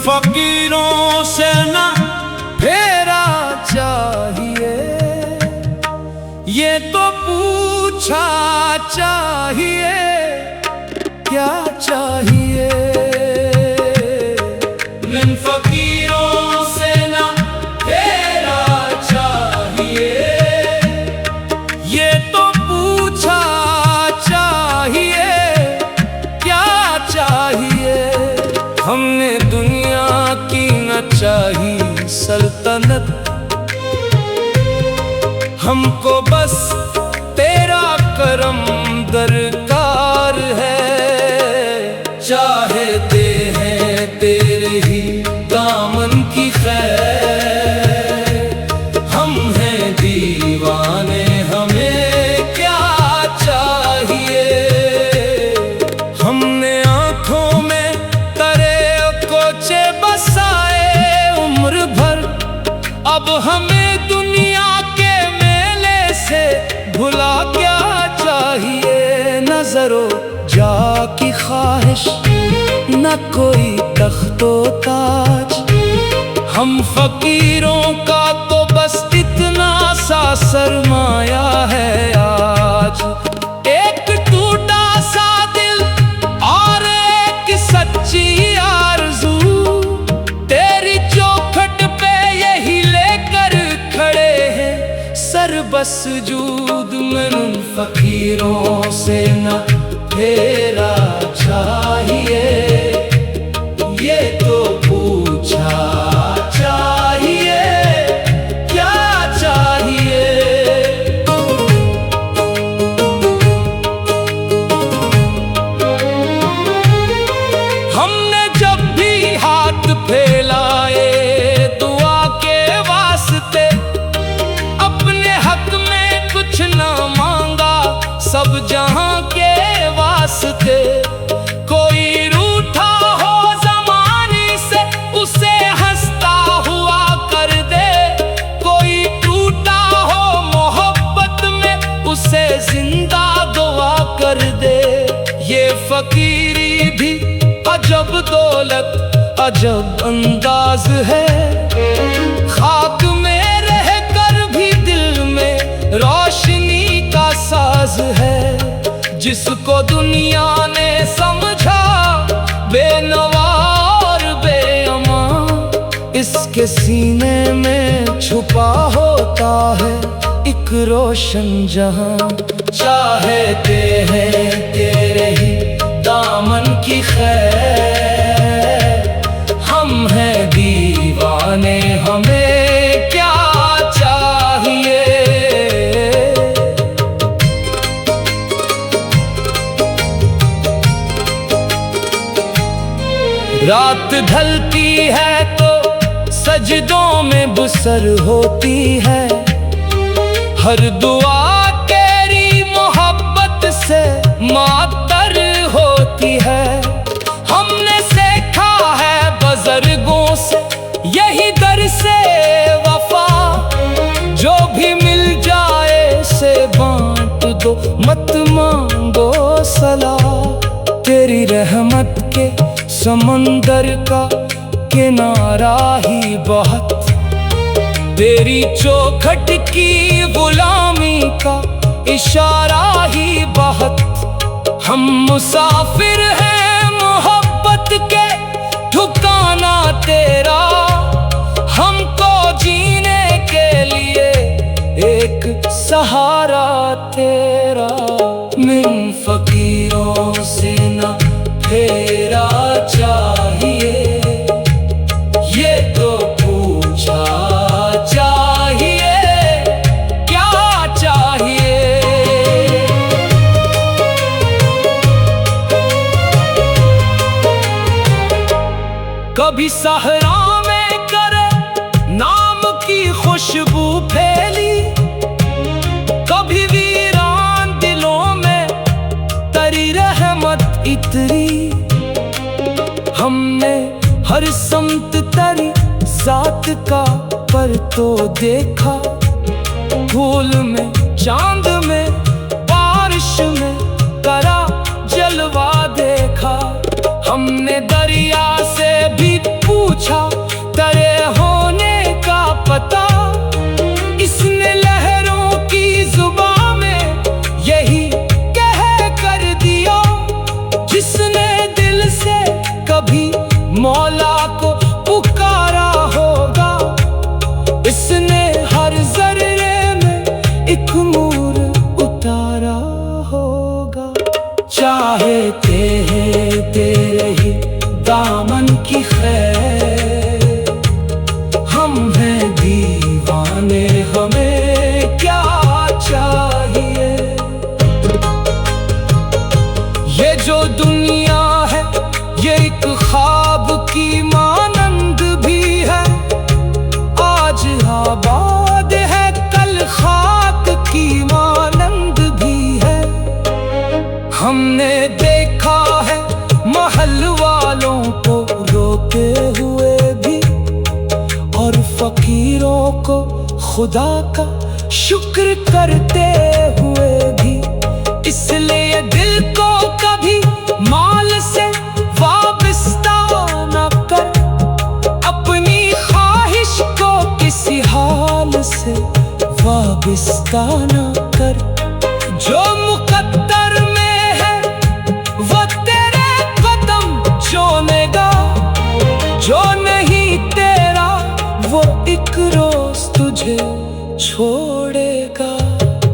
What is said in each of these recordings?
फकीरों से ना फेरा चाहिए, ये तो पूछा चाहिए क्या चाहिए। इन फकीरों से ना फेरा चाहिए, ये तो पूछा चाहिए क्या चाहिए। हमने दुनिया की न चाहिए सल्तनत, हमको बस तेरा करम दरकार है। चाहे दे हैं तेरे ही दामन की खैर, हम हैं दीवाने हमें क्या चाहिए। हमने आँखों में तरे कोचे बसाए उम्र भर, अब हमें दुनिया के मेले से भुला क्या चाहिए। नजरो जा की ख्वाहिश न कोई तख्तो ताज, हम फकीरों का तो बस इतना सा सरमाया है आज। एक टूटा सा दिल और एक सच्ची आरज़ू, तेरी चौखट पे यही लेकर खड़े हैं सर बसजूद। मन उन फकीरों से न फेरा चाहिए, ये तो पूछा चाहिए क्या चाहिए। हमने जब भी हाथ फैलाए दुआ के वास्ते, अपने हक में कुछ न मांगा सब जहां के वास्ते। कोई रूठा हो ज़माने से उसे हंसता हुआ कर दे, कोई टूटा हो मोहब्बत में उसे जिंदा दुआ कर दे। ये फकीरी भी अजब दौलत अजब अंदाज है, खाक में रह कर भी दिल में रोशनी का साज है। जिसको दुनिया ने समझा बेनवा और बेअमा, इसके सीने में छुपा होता है एक रोशन जहां। चाहते हैं तेरे ही दामन की खैर, हम हैं दीवाने हमें क्या चाहिए। रात ढलती है तो सजदों में बसर होती है, हर दुआ तेरी मोहब्बत से मातर होती है। हमने सीखा है बुजुर्गों से यही दर से वफा, जो भी मिल जाए से बांट दो मत मांगो सलाह। तेरी रहमत के समंदर का किनारा ही बहुत, तेरी चौखट की गुलामी का इशारा ही बहुत। हम मुसाफिर हैं मोहब्बत के ठिकाना तेरा, हमको जीने के लिए एक सहारा तेरा। मिन फकीरों से न फेरा चाहिए, ये तो पूछा चाहिए क्या चाहिए। कभी सहरा में करे नाम की खुशबू फैली, हर समत तरी जात का पर तो देखा, फूल में चांद में बारिश में करा जलवा देखा। हमने दरिया से भी पूछा तरे होने का पता, इसने लहरों की जुबान में यही कह कर दिया। जिसने दिल से कभी मौला को पुकारा होगा, इसने हर जर्रे में एक नूर उतारा होगा। चाहे तेरे ही दामन की खैर, हम हैं दीवाने हमें क्या चाहिए। ये जो दुनिया है ये एक ख्वाब की मानंद भी है, आज आबाद है कल खाक की मानंद भी है। हमने देखा है महल वालों को रोते हुए भी, और फकीरों को खुदा का शुक्र करते हुए भी। इसलिए दिल को कभी माल से वाबस्ता न कर, अपनी ख्वाहिश को किसी हाल से वाबस्ता न कर। जो मुकद्दर में है वो तेरे कदम चूमेगा, जो नहीं तेरा वो एक रोज तुझे छोड़ेगा।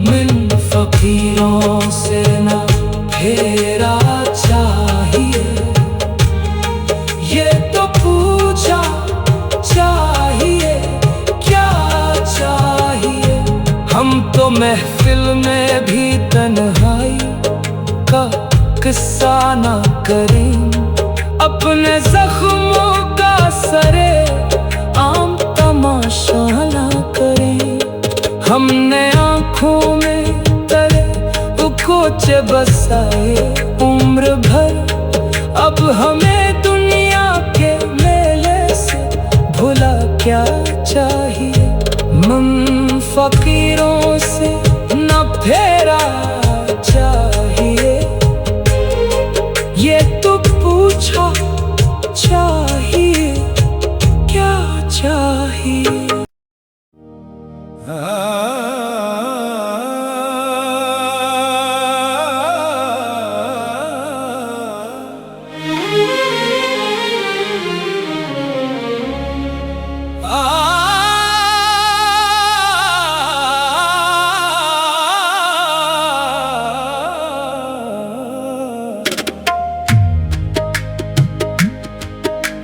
मन फकीरों से ना फेरा चाहिए, ये तो पूछा चाहिए क्या चाहिए। हम तो महफिल में भी तन्हाई का किस्सा ना करें, अपने जख्मों का सरे आम तमाशा ना करें। हमने आँखों में तरे कोचे बसाए उम्र भर, अब हमें दुनिया के मेले से भुला क्या चाहिए। मन फकीरों से न फेरा चाहिए, ये तो पूछा चाहिए क्या चाहिए।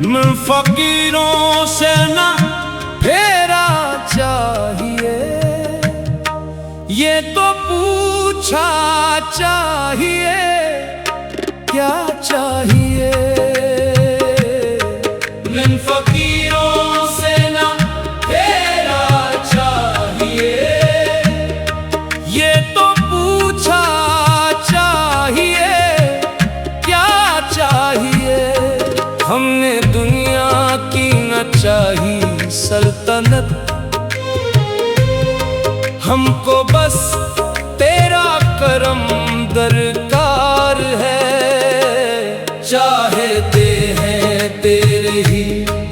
मैं फकीरों से ना फेरा चाहिए, ये तो पूछा चाहिए क्या चाहिए। मैं फकीरों से ना फेरा चाहिए, ये तो पूछा चाहिए क्या चाहिए। हमने दुनिया की न चाहिए सल्तनत, हमको बस तेरा करम दरकार है। चाहते हैं तेरे ही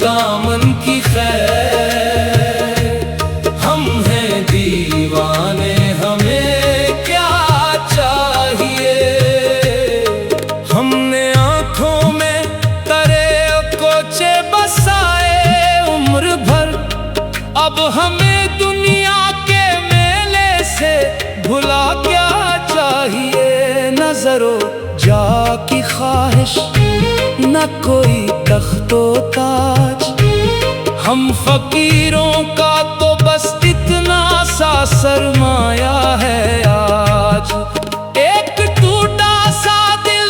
दामन की खैर, हम हैं दीवाने हमें क्या चाहिए। हमने आँखों में तरे कोचे बसाए उम्र भर, अब हमें दुनिया के मेले से भुला क्या चाहिए। नजरों जा की ख्वाहिश न कोई तख्तो ताज, हम फकीरों का तो बस इतना सा सरमाया है आज। एक टूटा सा दिल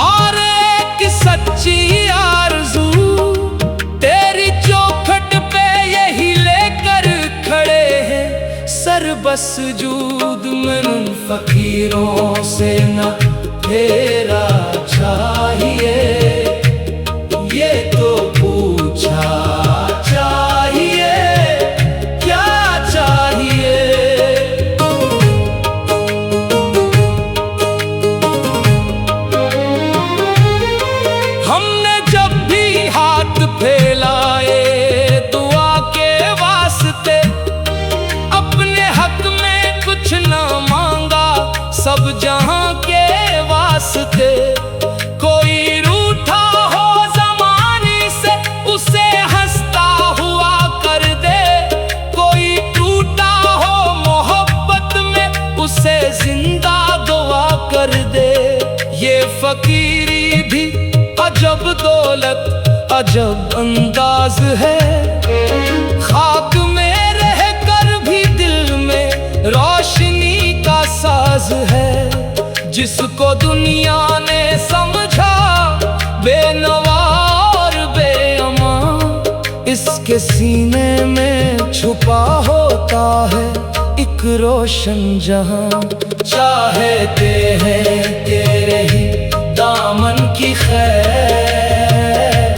और एक सच्ची आरज़ू, तेरी चौखट पे यही लेकर खड़े हैं सर बस जूद। मैं उन फकीरों से न फेरा चाहिए, ये तो पूछा चाहिए क्या चाहिए। हमने जब भी हाथ फैलाए दुआ के वास्ते, अपने हक में कुछ ना मांगा सब जहां के वास्ते। कोई रूठा हो ज़माने से उसे हंसता हुआ कर दे, कोई टूटा हो मोहब्बत में उसे जिंदा दुआ कर दे। ये फकीरी भी अजब दौलत अजब अंदाज है, खाक में रह कर भी दिल में रोशनी का साज है। जिसको दुनिया ने समझा बेनवार बेअमा, इसके सीने में छुपा होता है एक रोशन जहां। चाहते हैं तेरे ही दामन की खैर,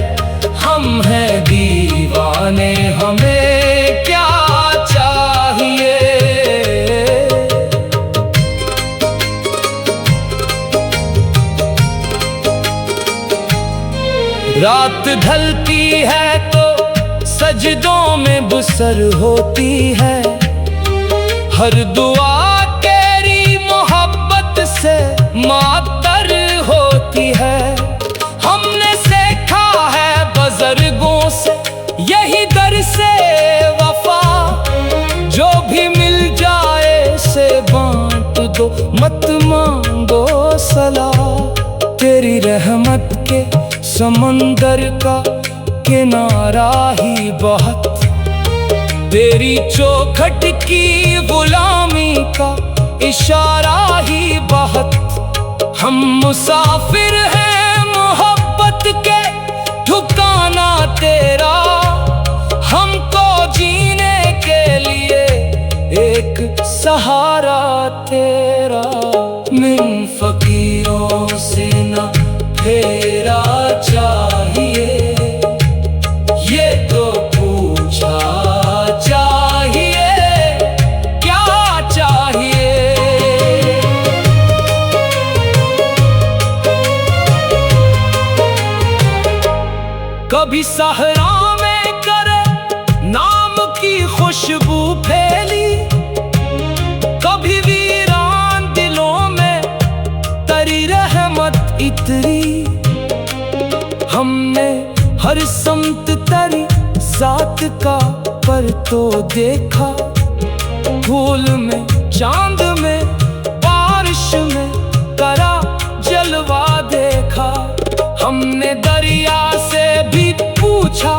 हम हैं दीवाने हमें क्या चाहिए। रात ढलती है तो सजदों में बसर होती है, हर दुआ तेरी मोहब्बत से मातर होती है। हमने सीखा है बुजुर्गों से यही दर से वफा, जो भी मिल जाए से बांट दो मत मांगो सलाह। तेरी रहमत के समंदर का किनारा ही बहुत, तेरी चौखट की गुलामी का इशारा ही बहुत। हम मुसाफिर हैं मोहब्बत के ठिकाना तेरा, हमको जीने के लिए एक सहारा तेरा। मिन फकीरों से न फेरा चाहिए, ये तो पूछा चाहिए क्या चाहिए। कभी सहरा में करे नाम की खुशबू फैली, कभी वीरान दिलों में तरी रहमत इतरी। हमने हर समत तरी जात का पर तो देखा, फूल में चांद में बारिश में करा जलवा देखा। हमने दरिया से भी पूछा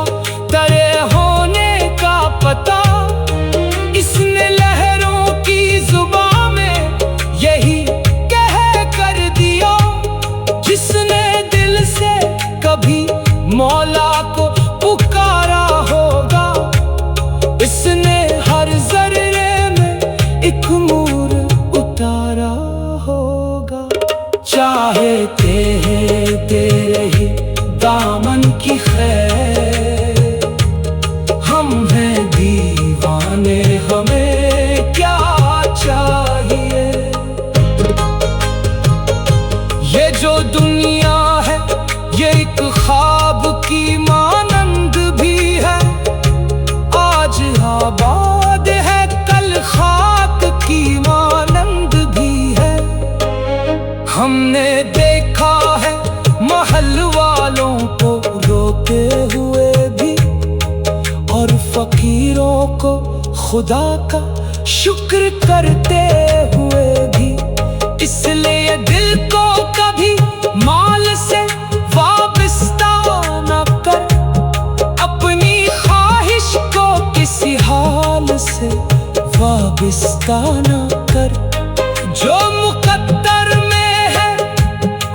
तेरे होने का पता, इसने लहरों की जुबां में यही कह कर दिया। जिसने दिल से कभी मौला को पुकारा होगा, इसने हर जर्रे में एक नूर उतारा होगा। चाहते हैं तेरे ही दामन की खैर, हम हैं दीवाने हमें क्या चाहिए। ये जो दुनिया है ये एक ख्वाब की मानंद भी है, आज आबाद है कल खाक की मानंद भी है। हमने देखा है महल वालों को रोते हुए भी, और फकीरों को खुदा का शुक्र करते हुए भी। इसलिए दिल को कभी माल से वाबस्ता न कर, अपनी ख्वाहिश को किसी हाल से वाबस्ता न कर। जो मुकद्दर में है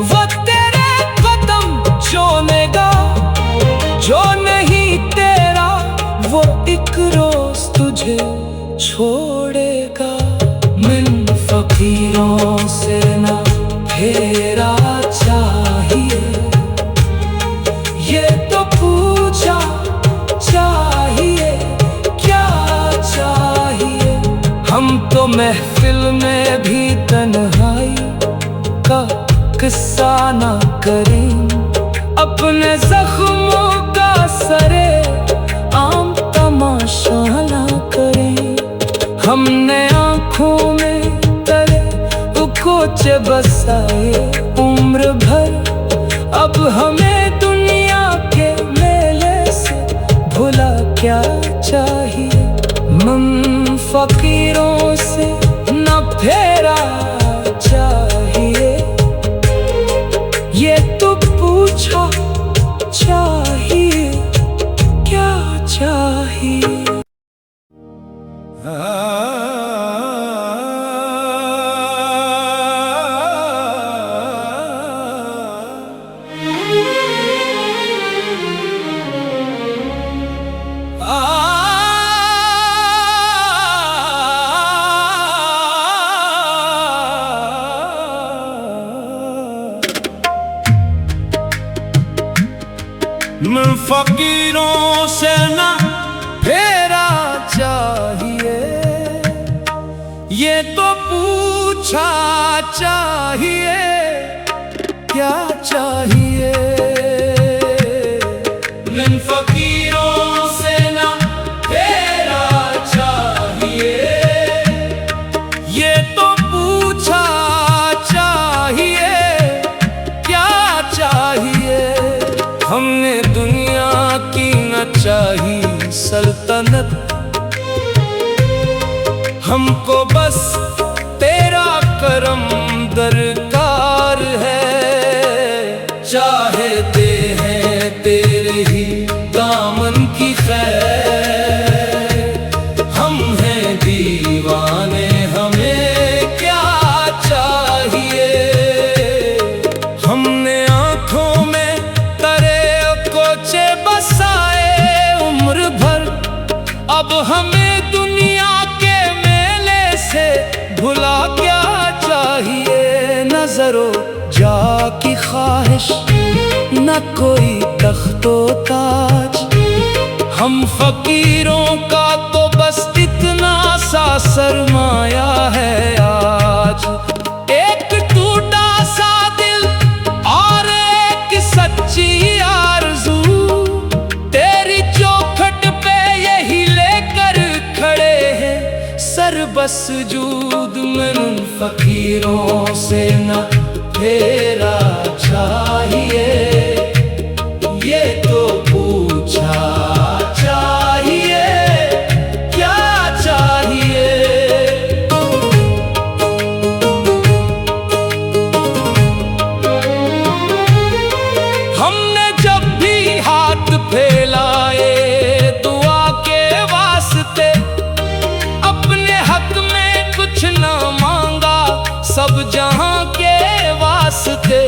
वो तेरे कदम चूमेगा, जो नहीं तेरा वो एक रोज तुझे छोड़ेगा। मिन फकीरों से न फेरा चाहिए, ये तो पूछा तो महफिल में भी तन्हाई का किस्सा ना करें, अपने जख्मों का सरे आम तमाशा ना करें। हमने आँखों में तरे कोचे बसाए उम्र भर, अब हमें दुनिया के मेले से भुला क्या चाहिए। मन फकीरों से न फेरा चाहिए, ये तो पूछा चाहिए क्या चाहिए। मैं फकीरों से ना फेरा चाहिए, ये तो पूछा चाहिए क्या चाहिए। मैं फकीरों से ना फेरा चाहिए, ये तो पूछा चाहिए क्या चाहिए। हमने दुनिया की न चाहिए सल्तनत, हमको बस तेरा करम दरकार है। चाहते हैं तेरे ही दामन की खैर, हम हैं दीवाने हमें क्या चाहिए। हमने आँखों में तरे कोचे बसाए उम्र भर, अब हमें दुनिया के मेले से भुला क्या चाहिए। नजरों जा की ख्वाहिश न कोई तख्तो ताज, हम फकीरों का तो बस इतना सा सरमाया है आज। एक टूटा सा दिल और एक सच्ची आरज़ू, तेरी चौखट पे यही लेकर खड़े हैं सर बस जूद। में उन फकीरों से न फेरा चाहिए, ये तो पूछा चाहिए क्या चाहिए। हमने जब भी हाथ फैलाए दुआ के वास्ते, अपने हक में कुछ न मांगा सब जहां के वास्ते।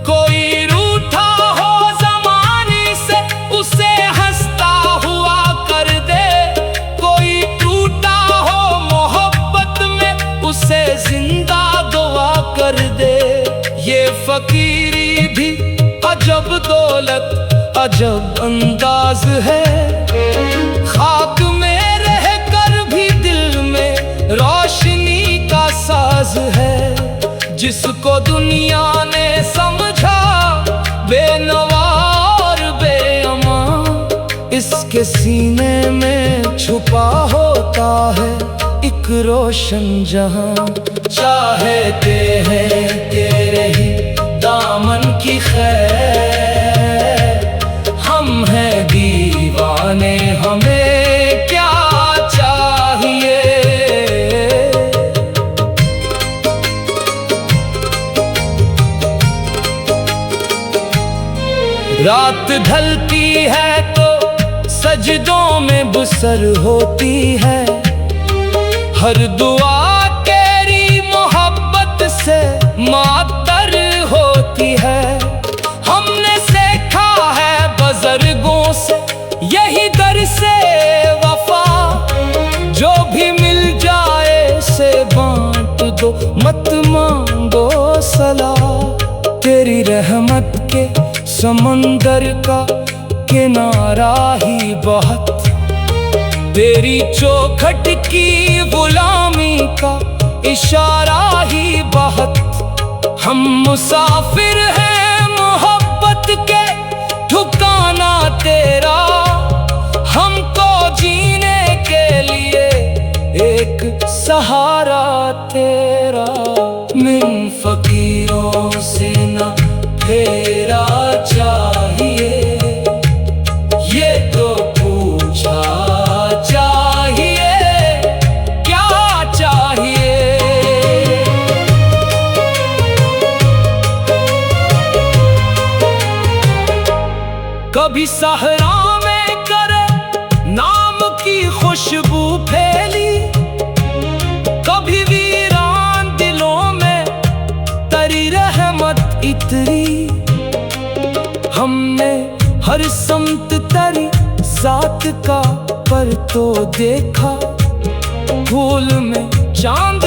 कोई रूठा हो ज़माने से उसे हंसता हुआ कर दे, कोई टूटा हो मोहब्बत में उसे जिंदा दुआ कर दे। ये फकीरी भी अजब दौलत अजब अंदाज है, खाक में रह कर भी दिल में रोशनी का साज है। जिसको दुनिया ने समझा बेनवा और बेअमा, इसके सीने में छुपा होता है एक रोशन जहां। चाहते हैं तेरे ही दामन की खैर, हम हैं दीवाने हमें क्या चाहिए। रात ढलती है तो सजदों में बुसर होती है, हर दुआ तेरी मोहब्बत से मातर होती है। हमने सीखा है बुजुर्गों से यही दर से वफा, जो भी मिल जाए से बांट दो मत मांगो सलाह। तेरी रहमत के समंदर का किनारा ही बहुत, तेरी चौखट की गुलामी का इशारा ही बहुत। हम मुसाफिर हैं मोहब्बत के, ठिकाना तेरा हमको जीने के लिए एक सहारा तेरा। मिन फकीरों से न तेरा चाहिए, ये तो पूछा चाहिए क्या चाहिए। कभी सहरा में करे नाम की खुशबू फैली, कभी वीरान दिलों में तरी रहमत इतरी। हमने हर समत तरी जात का पर तो देखा, फूल में चांद